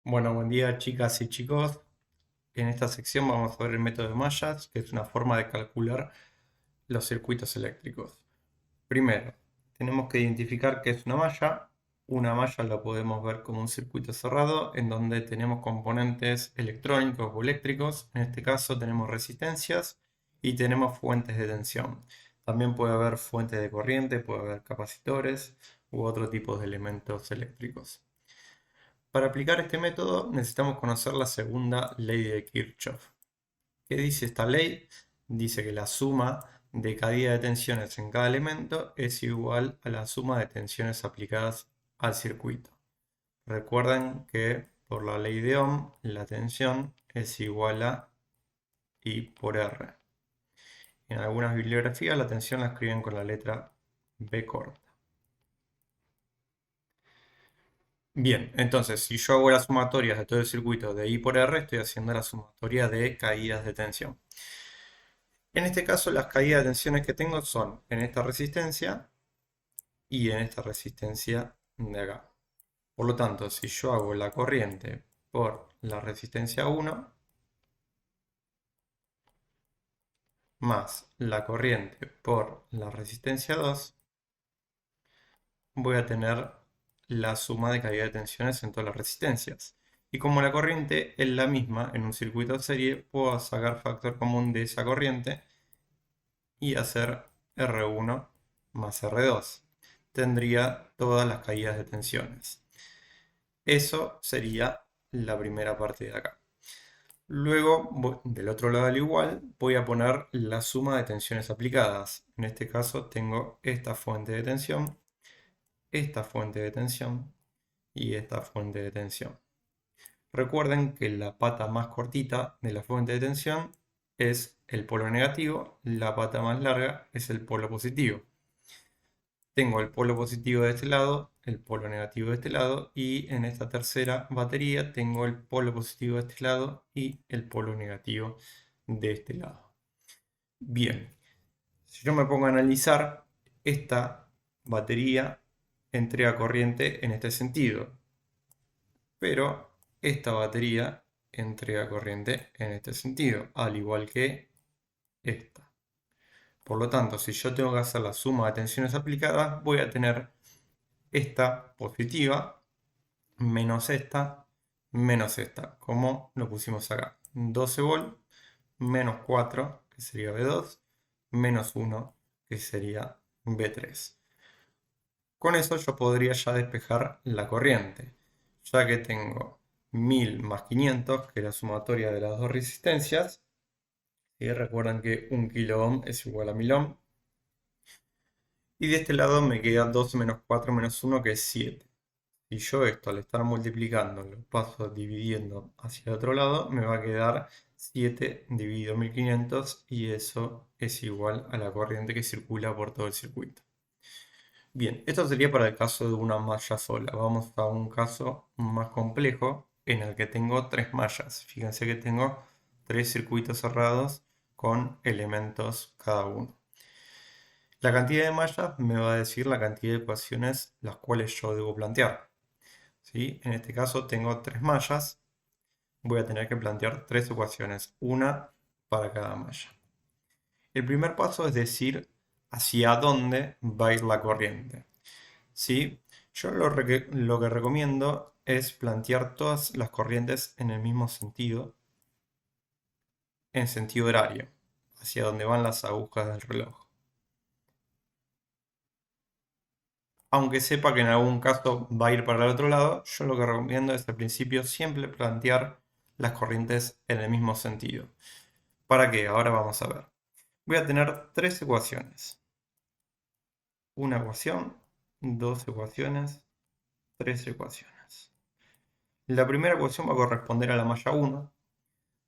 Bueno, buen día chicas y chicos. En esta sección vamos a ver el método de mallas, que es una forma de calcular los circuitos eléctricos. Primero, tenemos que identificar qué es una malla. Una malla la podemos ver como un circuito cerrado en donde tenemos componentes electrónicos o eléctricos. En este caso tenemos resistencias y tenemos fuentes de tensión. También puede haber fuentes de corriente, puede haber capacitores u otro tipo de elementos eléctricos. Para aplicar este método necesitamos conocer la segunda ley de Kirchhoff. ¿Qué dice esta ley? Dice que la suma de caída de tensiones en cada elemento es igual a la suma de tensiones aplicadas al circuito. Recuerden que por la ley de Ohm la tensión es igual a I por R. En algunas bibliografías la tensión la escriben con la letra B corta. Bien, entonces si yo hago las sumatorias de todo el circuito de I por R, estoy haciendo la sumatoria de caídas de tensión. En este caso, las caídas de tensiones que tengo son en esta resistencia y en esta resistencia de acá. Por lo tanto, si yo hago la corriente por la resistencia 1 más la corriente por la resistencia 2, voy a tener la suma de caída de tensiones en todas las resistencias. Y como la corriente es la misma en un circuito de serie, puedo sacar factor común de esa corriente y hacer R1 más R2. Tendría todas las caídas de tensiones. Eso sería la primera parte de acá. Luego, del otro lado al igual, voy a poner la suma de tensiones aplicadas. En este caso tengo esta fuente de tensión, esta fuente de tensión y esta fuente de tensión. Recuerden que la pata más cortita de la fuente de tensión es el polo negativo, la pata más larga es el polo positivo. Tengo el polo positivo de este lado, el polo negativo de este lado y en esta tercera batería tengo el polo positivo de este lado y el polo negativo de este lado. Bien, si yo me pongo a analizar, esta batería entrega corriente en este sentido, pero esta batería entrega corriente en este sentido, al igual que esta. Por lo tanto, si yo tengo que hacer la suma de tensiones aplicadas, voy a tener esta positiva menos esta, como lo pusimos acá. 12 volt menos 4, que sería B2, menos 1, que sería B3. Con eso yo podría ya despejar la corriente, ya que tengo 1000 más 500, que es la sumatoria de las dos resistencias. Y recuerden que 1 kilo ohm es igual a 1000 ohm. Y de este lado me queda 12 menos 4 menos 1, que es 7. Si yo esto al estar multiplicando lo paso dividiendo hacia el otro lado, me va a quedar 7 dividido 1500 y eso es igual a la corriente que circula por todo el circuito. Bien, esto sería para el caso de una malla sola. Vamos a un caso más complejo en el que tengo tres mallas. Fíjense que tengo tres circuitos cerrados con elementos cada uno. La cantidad de mallas me va a decir la cantidad de ecuaciones las cuales yo debo plantear. ¿Sí? En este caso tengo tres mallas, voy a tener que plantear tres ecuaciones, una para cada malla. El primer paso es decir hacia dónde va a ir la corriente. ¿Sí? Yo lo que recomiendo es plantear todas las corrientes en el mismo sentido, en sentido horario, hacia donde van las agujas del reloj. Aunque sepa que en algún caso va a ir para el otro lado, yo lo que recomiendo es al principio siempre plantear las corrientes en el mismo sentido. ¿Para qué? Ahora vamos a ver. Voy a tener tres ecuaciones. Una ecuación, dos ecuaciones, tres ecuaciones. La primera ecuación va a corresponder a la malla 1,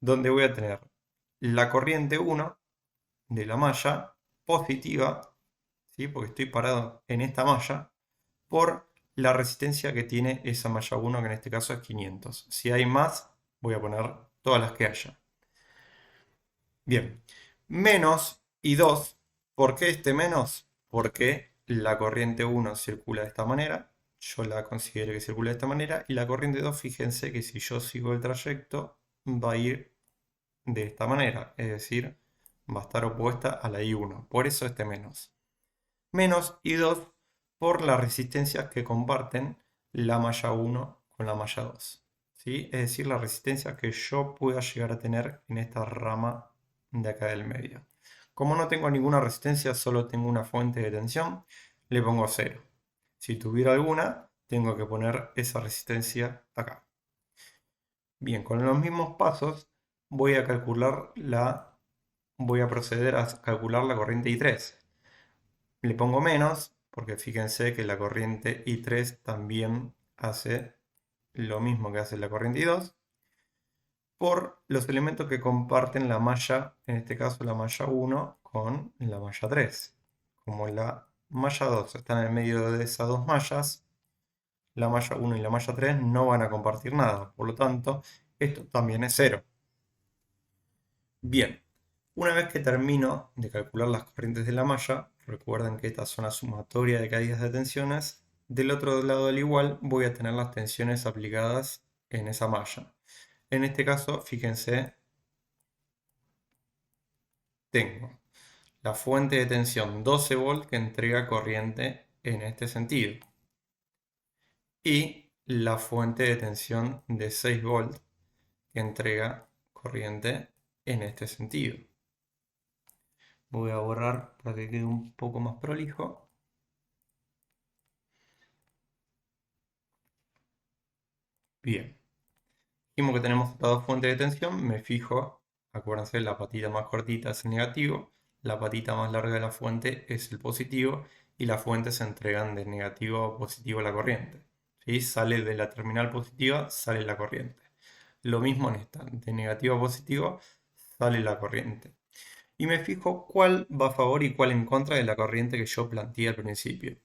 donde voy a tener la corriente 1 de la malla positiva, ¿sí? Porque estoy parado en esta malla, por la resistencia que tiene esa malla 1, que en este caso es 500. Si hay más, voy a poner todas las que haya. Bien, menos y 2. ¿Por qué este menos? Porque la corriente 1 circula de esta manera yo la considero que circula de esta manera. Y la corriente 2, fíjense que si yo sigo el trayecto, va a ir de esta manera. Es decir, va a estar opuesta a la I1. Por eso este menos. Menos I2 por las resistencias que comparten la malla 1 con la malla 2. ¿Sí? Es decir, la resistencia que yo pueda llegar a tener en esta rama de acá del medio. Como no tengo ninguna resistencia, solo tengo una fuente de tensión, le pongo 0. Si tuviera alguna, tengo que poner esa resistencia acá. Bien, con los mismos pasos voy a proceder a calcular la corriente I3. Le pongo menos, porque fíjense que la corriente I3 también hace lo mismo que hace la corriente I2, por los elementos que comparten la malla, en este caso la malla 1 con la malla 3. Como la malla 2 está en el medio de esas dos mallas, la malla 1 y la malla 3 no van a compartir nada, por lo tanto, esto también es 0. Bien, una vez que termino de calcular las corrientes de la malla, recuerden que esta son la sumatoria de caídas de tensiones, del otro lado del igual voy a tener las tensiones aplicadas en esa malla. En este caso, fíjense, tengo la fuente de tensión 12 volt que entrega corriente en este sentido y la fuente de tensión de 6 volt que entrega corriente en este sentido. Voy a borrar para que quede un poco más prolijo. Bien, dijimos que tenemos estas dos fuentes de tensión, me fijo, acuérdense, la patita más cortita es el negativo, la patita más larga de la fuente es el positivo y las fuentes se entregan de negativo a positivo la corriente. ¿Sí? Sale de la terminal positiva, sale la corriente. Lo mismo en esta, de negativo a positivo sale la corriente. Y me fijo cuál va a favor y cuál en contra de la corriente que yo planteé al principio.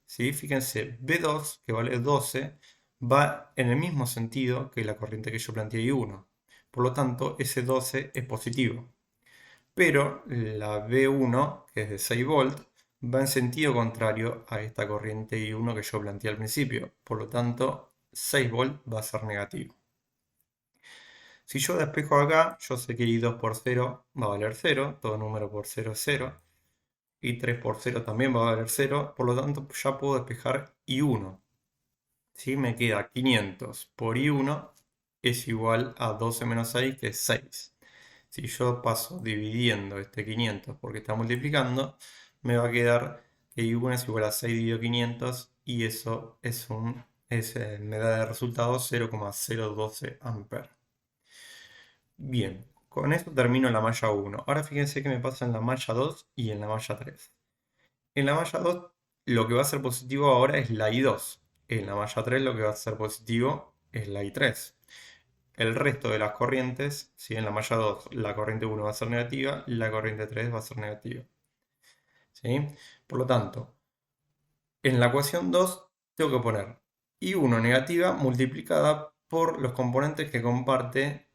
¿Sí? Fíjense, B2, que vale 12, va en el mismo sentido que la corriente que yo planteé I1. Por lo tanto, ese 12 es positivo. Pero la B1, que es de 6 volt, va en sentido contrario a esta corriente I1 que yo planteé al principio. Por lo tanto, 6 volt va a ser negativo. Si yo despejo acá, yo sé que I2 por 0 va a valer 0, todo número por 0 es 0. I3 por 0 también va a valer 0, por lo tanto ya puedo despejar I1. ¿Sí? Me queda 500 por I1 es igual a 12 menos 6, que es 6. Si yo paso dividiendo este 500 porque está multiplicando, me va a quedar que I1 es igual a 6 dividido 500 y eso me da de resultado 0,012 amperes. Bien, con esto termino la malla 1. Ahora fíjense que me pasa en la malla 2 y en la malla 3. En la malla 2 lo que va a ser positivo ahora es la I2. En la malla 3 lo que va a ser positivo es la I3. El resto de las corrientes, si en la malla 2 la corriente 1 va a ser negativa, la corriente 3 va a ser negativa. ¿Sí? Por lo tanto, en la ecuación 2 tengo que poner I1 negativa multiplicada por los componentes que comparte,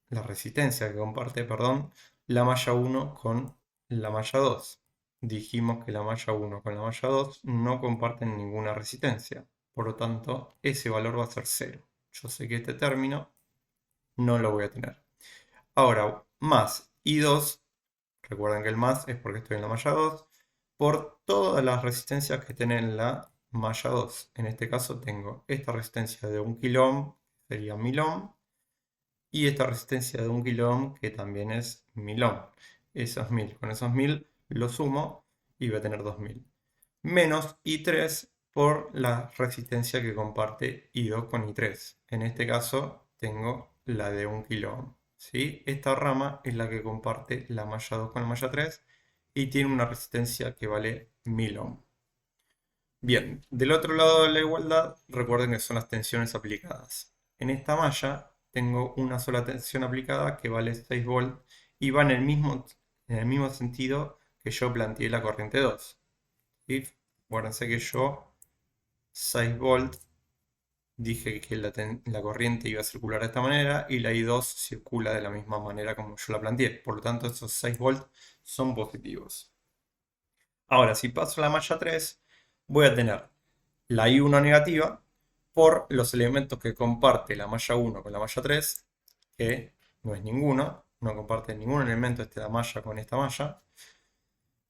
la resistencia que comparte, perdón, la malla 1 con la malla 2. Dijimos que la malla 1 con la malla 2 no comparten ninguna resistencia. Por lo tanto, ese valor va a ser 0. Yo sé que este término no lo voy a tener. Ahora, más I2, recuerden que el más es porque estoy en la malla 2, por todas las resistencias que tiene en la malla 2. En este caso tengo esta resistencia de 1 kilo ohm, sería 1000 ohm, y esta resistencia de 1 kilo ohm, que también es 1000 ohm. Esos 1000, con esos 1000 lo sumo y voy a tener 2000. Menos I3 por la resistencia que comparte I2 con I3. En este caso tengo la de 1 kilo ohm. ¿Sí? Esta rama es la que comparte la malla 2 con la malla 3 y tiene una resistencia que vale 1000 ohm. Bien, del otro lado de la igualdad, recuerden que son las tensiones aplicadas. En esta malla tengo una sola tensión aplicada que vale 6 volt y va en el mismo sentido que yo planteé la corriente 2. ¿Sí? Acuérdense que yo 6 volt dije que la corriente iba a circular de esta manera y la I2 circula de la misma manera como yo la planteé. Por lo tanto, esos 6 volt son positivos. Ahora, si paso a la malla 3, voy a tener la I1 negativa por los elementos que comparte la malla 1 con la malla 3, que no es ninguno, no comparte ningún elemento esta malla con esta malla,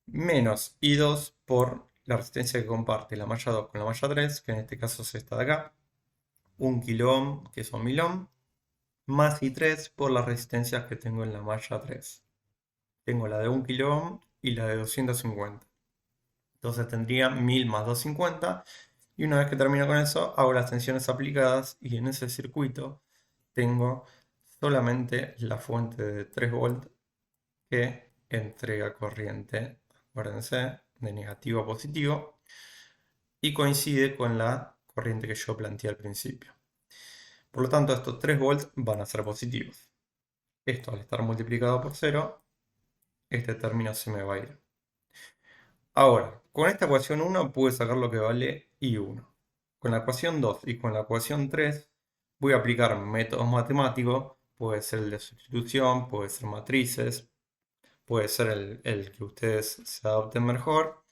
menos I2 por la resistencia que comparte la malla 2 con la malla 3, que en este caso es esta de acá, 1 kilo ohm, que son 1000 ohm, más I3 por las resistencias que tengo en la malla 3. Tengo la de 1 kilo ohm y la de 250. Entonces tendría 1000 más 250. Y una vez que termino con eso, hago las tensiones aplicadas y en ese circuito tengo solamente la fuente de 3 volts que entrega corriente, acuérdense, de negativo a positivo, y coincide con la corriente que yo planteé al principio. Por lo tanto, estos 3 volts van a ser positivos. Esto al estar multiplicado por 0, este término se me va a ir. Ahora, con esta ecuación 1 pude sacar lo que vale I1. Con la ecuación 2 y con la ecuación 3 voy a aplicar métodos matemáticos, puede ser el de sustitución, puede ser matrices, puede ser el que ustedes se adapten mejor.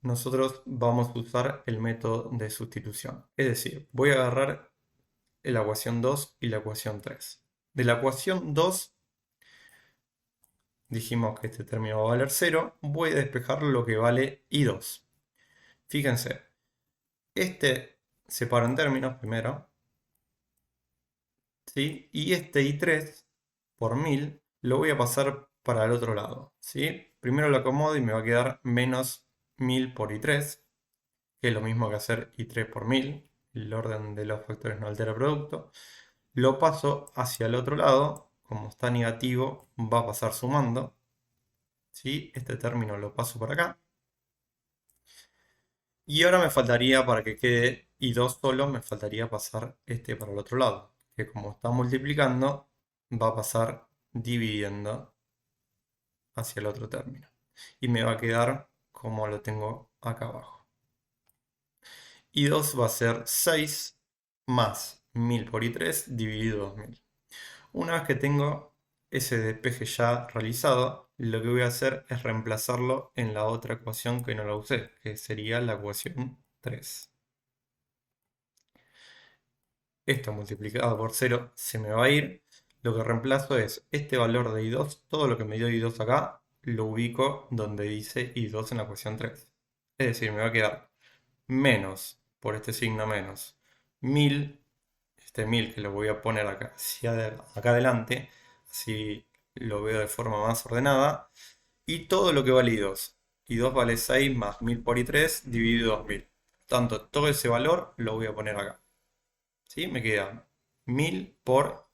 Nosotros vamos a usar el método de sustitución. Es decir, voy a agarrar la ecuación 2 y la ecuación 3. De la ecuación 2 dijimos que este término va a valer 0. Voy a despejar lo que vale I2. Fíjense, este separo en términos primero, ¿sí? Y este I3 por 1000 lo voy a pasar para el otro lado, ¿sí? Primero lo acomodo y me va a quedar menos 1000 por I3, que es lo mismo que hacer I3 por 1000. El orden de los factores no altera el producto. Lo paso hacia el otro lado, como está negativo, va a pasar sumando, ¿sí? Este término lo paso por acá. Y ahora me faltaría, para que quede I2 solo, me faltaría pasar este para el otro lado, que como está multiplicando, va a pasar dividiendo hacia el otro término. Y me va a quedar como lo tengo acá abajo. I2 va a ser 6 más 1000 por I3 dividido 2000. Una vez que tengo ese despeje ya realizado, lo que voy a hacer es reemplazarlo en la otra ecuación que no la usé, que sería la ecuación 3. Esto multiplicado por 0 se me va a ir. Lo que reemplazo es este valor de I2, todo lo que me dio I2 acá, lo ubico donde dice I2 en la ecuación 3. Es decir, me va a quedar menos, por este signo menos, 1000, este 1000 que lo voy a poner acá, acá adelante, así lo veo de forma más ordenada, y todo lo que vale I2. I2 vale 6 más 1000 por I3 dividido 2000. Tanto todo ese valor lo voy a poner acá. ¿Sí? Me queda 1000 por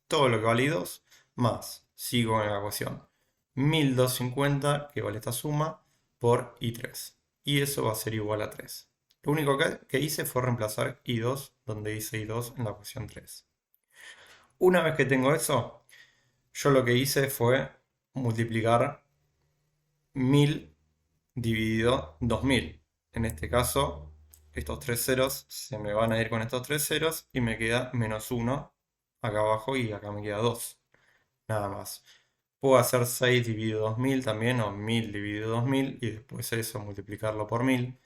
todo lo que vale I2 más, sigo en la ecuación, 1250 que vale esta suma por I3. Y eso va a ser igual a 3. Lo único que hice fue reemplazar I2 donde hice I2 en la ecuación 3. Una vez que tengo eso, yo lo que hice fue multiplicar 1000 dividido 2000. En este caso, estos tres ceros se me van a ir con estos tres ceros y me queda menos 1 acá abajo y acá me queda 2. Nada más. Puedo hacer 6 dividido 2000 también o 1000 dividido 2000 y después eso multiplicarlo por 1000.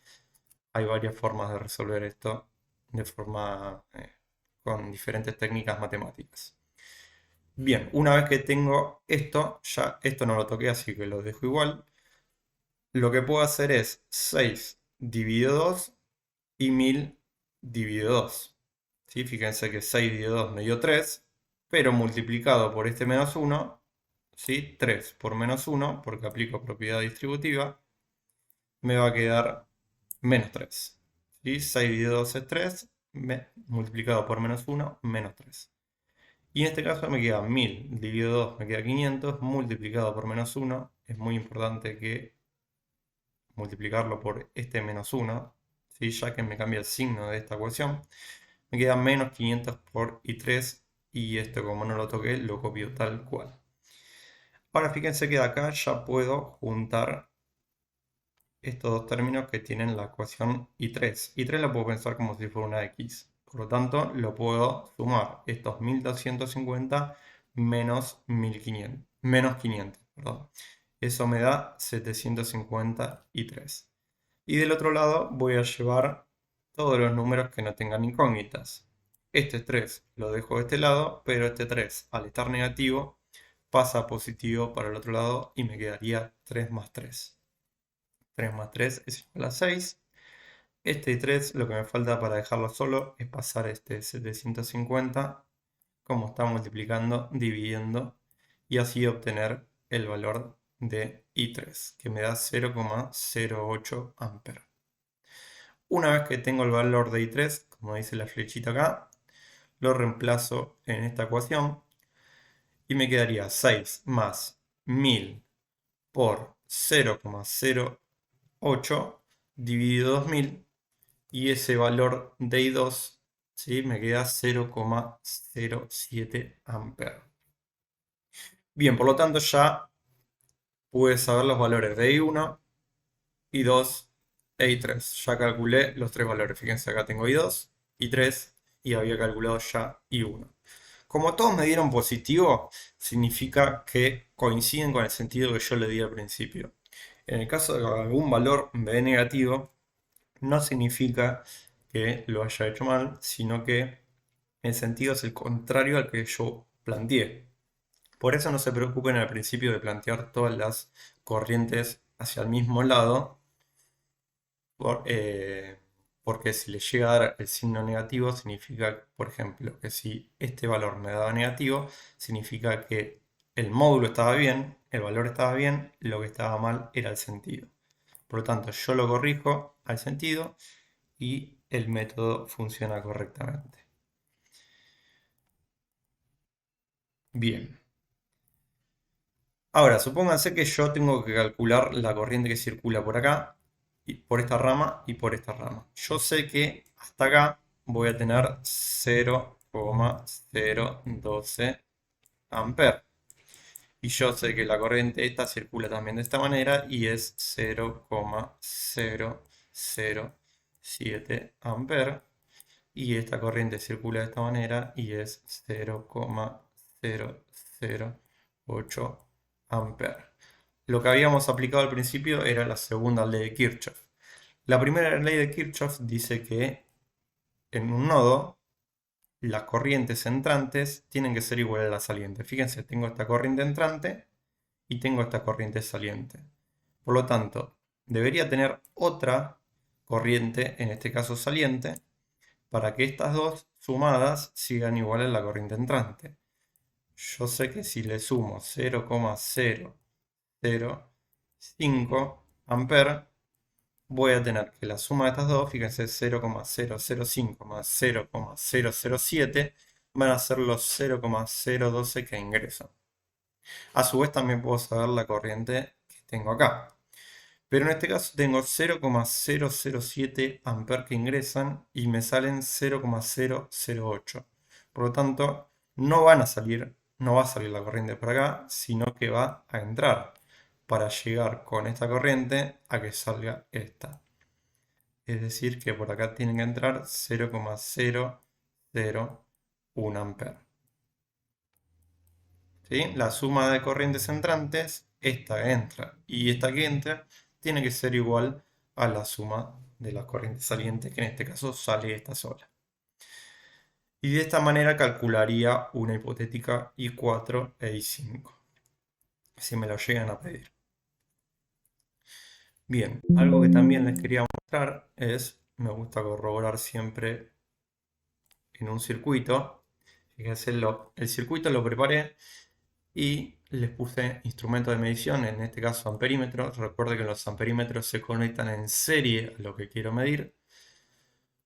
Hay varias formas de resolver esto de forma con diferentes técnicas matemáticas. Bien, una vez que tengo esto, ya esto no lo toqué así que lo dejo igual. Lo que puedo hacer es 6 dividido 2 y 1000 dividido 2. ¿Sí? Fíjense que 6 dividido 2 me dio 3, pero multiplicado por este menos 1, ¿sí? 3 por menos 1, porque aplico propiedad distributiva, me va a quedar menos 3. ¿Sí? 6 dividido 2 es 3, multiplicado por menos 1, menos 3. Y en este caso me queda 1000 dividido 2, me queda 500, multiplicado por menos 1, es muy importante que multiplicarlo por este menos 1, ¿sí? Ya que me cambia el signo de esta ecuación, me queda menos 500 por I3 y esto como no lo toqué lo copio tal cual. Ahora fíjense que de acá ya puedo juntar estos dos términos que tienen la ecuación I3. I3 lo puedo pensar como si fuera una X. Por lo tanto, lo puedo sumar estos 1250 menos 1500, menos 500, perdón. Eso me da 750 I3. Y del otro lado voy a llevar todos los números que no tengan incógnitas. Este 3 lo dejo de este lado, pero este 3 al estar negativo pasa a positivo para el otro lado y me quedaría 3 más 3. 3 más 3 es igual a 6. Este 3 lo que me falta para dejarlo solo es pasar este 750 como está multiplicando, dividiendo y así obtener el valor de I3 que me da 0,08 amperes. Una vez que tengo el valor de I3, como dice la flechita acá, lo reemplazo en esta ecuación y me quedaría 6 más 1000 por 0,08 dividido 2000 y ese valor de I2, ¿sí? Me queda 0,07 amperes. Bien, por lo tanto ya pude saber los valores de I1, I2 e I3. Ya calculé los tres valores. Fíjense, acá tengo I2, I3 y había calculado ya I1. Como todos me dieron positivo, significa que coinciden con el sentido que yo le di al principio. En el caso de que algún valor me dé negativo, no significa que lo haya hecho mal, sino que el sentido es el contrario al que yo planteé. Por eso no se preocupen al principio de plantear todas las corrientes hacia el mismo lado, por- eh, porque si le llega a dar el signo negativo, significa, por ejemplo, que si este valor me daba negativo, significa que el módulo estaba bien, el valor estaba bien, lo que estaba mal era el sentido. Por lo tanto, yo lo corrijo al sentido y el método funciona correctamente. Bien. Ahora, supónganse que yo tengo que calcular la corriente que circula por acá, y por esta rama y por esta rama. Yo sé que hasta acá voy a tener 0,012 amperes. Y yo sé que la corriente esta circula también de esta manera y es 0,007 amperes. Y esta corriente circula de esta manera y es 0,008 amperes. Lo que habíamos aplicado al principio era la segunda ley de Kirchhoff. La primera ley de Kirchhoff dice que en un nodo las corrientes entrantes tienen que ser iguales a la saliente. Fíjense, tengo esta corriente entrante y tengo esta corriente saliente. Por lo tanto, debería tener otra corriente, en este caso saliente, para que estas dos sumadas sigan iguales a la corriente entrante. Yo sé que si le sumo 0,005 amperes, voy a tener que la suma de estas dos, fíjense, 0,005 más 0,007 van a ser los 0,012 que ingresan. A su vez también puedo saber la corriente que tengo acá. Pero en este caso tengo 0,007 amperes que ingresan y me salen 0,008. Por lo tanto, no van a salir, no va a salir la corriente por acá, sino que va a entrar para llegar con esta corriente a que salga esta. Es decir, que por acá tienen que entrar 0,001 amperes. ¿Sí? La suma de corrientes entrantes, esta que entra y esta que entra, tiene que ser igual a la suma de las corrientes salientes, que en este caso sale esta sola. Y de esta manera calcularía una hipotética I4 e I5, si me lo llegan a pedir. Bien, algo que también les quería mostrar es, me gusta corroborar siempre en un circuito. Fíjense, el circuito lo preparé y les puse instrumentos de medición, en este caso amperímetros. Recuerde que los amperímetros se conectan en serie a lo que quiero medir.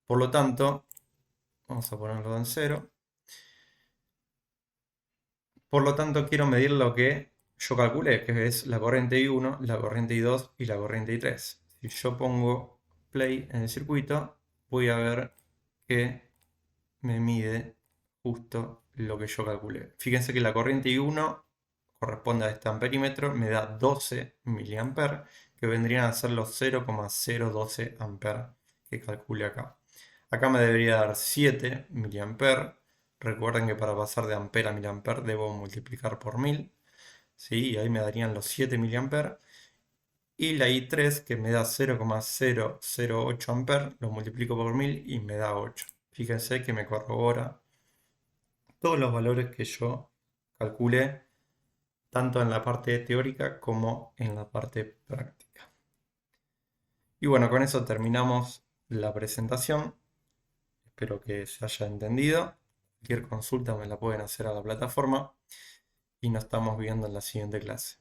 Por lo tanto, vamos a ponerlo en cero. Por lo tanto, quiero medir lo que yo calculé, que es la corriente I1, la corriente I2 y la corriente I3. Si yo pongo play en el circuito, voy a ver que me mide justo lo que yo calculé. Fíjense que la corriente I1 corresponde a este amperímetro, me da 12 mA, que vendrían a ser los 0,012 amperes que calcule acá. Acá me debería dar 7 mA. Recuerden que para pasar de ampere a miliampere debo multiplicar por 1000. ¿Sí? Y ahí me darían los 7 mA. Y la I3 que me da 0,008 amperes, lo multiplico por 1000 y me da 8. Fíjense que me corrobora todos los valores que yo calculé, tanto en la parte teórica como en la parte práctica. Y bueno, con eso terminamos la presentación. Espero que se haya entendido. Cualquier consulta me la pueden hacer a la plataforma y nos estamos viendo en la siguiente clase.